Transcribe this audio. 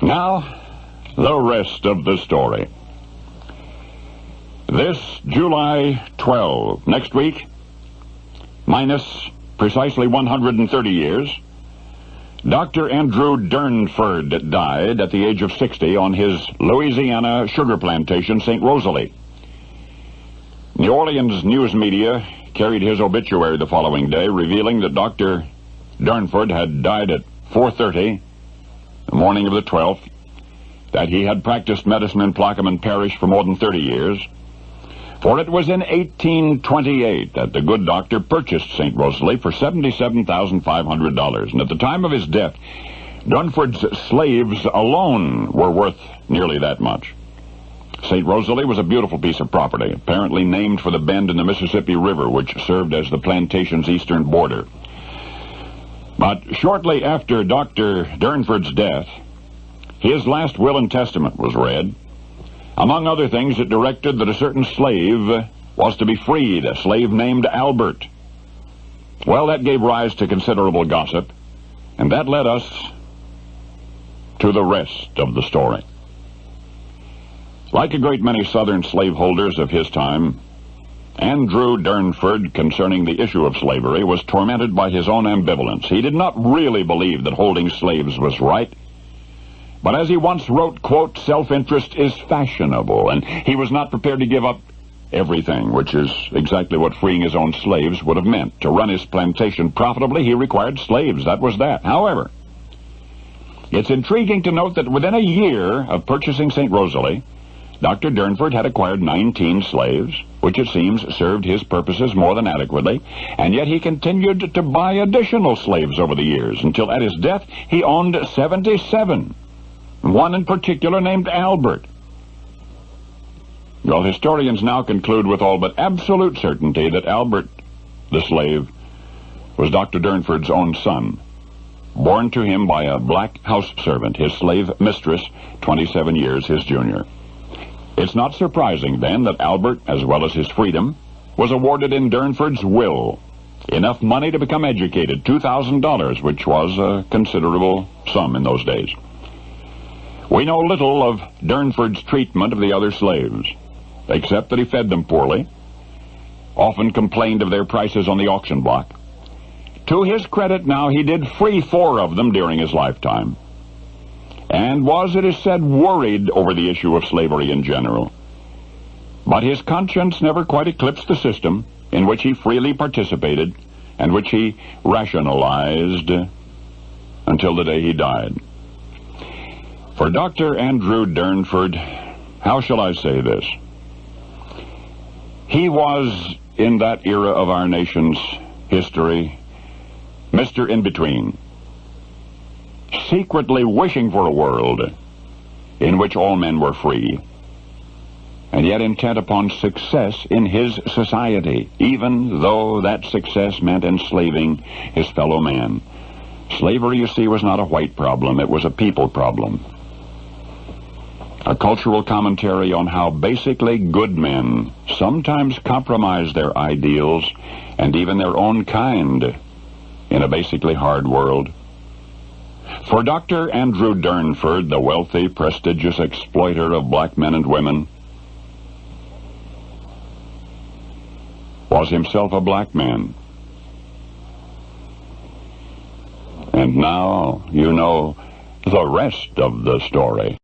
Now, the rest of the story. This July 12, next week, minus precisely 130 years, Dr. Andrew Durnford died at the age of 60 on his Louisiana sugar plantation, St. Rosalie. New Orleans news media carried his obituary the following day, revealing that Dr. Durnford had died at 4:30, the morning of the 12th, that he had practiced medicine in Plaquemines Parish for more than 30 years. For it was in 1828 that the good doctor purchased St. Rosalie for $77,500, and at the time of his death, Durnford's slaves alone were worth nearly that much. St. Rosalie was a beautiful piece of property, apparently named for the bend in the Mississippi River, which served as the plantation's eastern border. But shortly after Dr. Durnford's death, his last will and testament was read. Among other things, it directed that a certain slave was to be freed, a slave named Albert. Well, that gave rise to considerable gossip, and that led us to the rest of the story. Like a great many Southern slaveholders of his time, Andrew Durnford, concerning the issue of slavery, was tormented by his own ambivalence. He did not really believe that holding slaves was right, but as he once wrote, quote, self-interest is fashionable, and he was not prepared to give up everything, which is exactly what freeing his own slaves would have meant. To run his plantation profitably, he required slaves. That was that. However, it's intriguing to note that within a year of purchasing St. Rosalie, Dr. Durnford had acquired 19 slaves, which it seems served his purposes more than adequately, and yet he continued to buy additional slaves over the years, until at his death he owned 77. One in particular named Albert. Well, historians now conclude with all but absolute certainty that Albert, the slave, was Dr. Durnford's own son, born to him by a black house servant, his slave mistress, 27 years his junior. It's not surprising, then, that Albert, as well as his freedom, was awarded in Durnford's will enough money to become educated, $2,000, which was a considerable sum in those days. We know little of Durnford's treatment of the other slaves, except that he fed them poorly, often complained of their prices on the auction block. To his credit now, he did free 4 of them during his lifetime, and was, it is said, worried over the issue of slavery in general. But his conscience never quite eclipsed the system in which he freely participated and which he rationalized until the day he died. For Dr. Andrew Durnford, how shall I say this? He was, in that era of our nation's history, Mr. In-Between, secretly wishing for a world in which all men were free, and yet intent upon success in his society, even though that success meant enslaving his fellow man. Slavery, you see, was not a white problem, it was a people problem. A cultural commentary on how basically good men sometimes compromise their ideals and even their own kind in a basically hard world. For Dr. Andrew Durnford, the wealthy, prestigious exploiter of black men and women, was himself a black man. And now you know the rest of the story.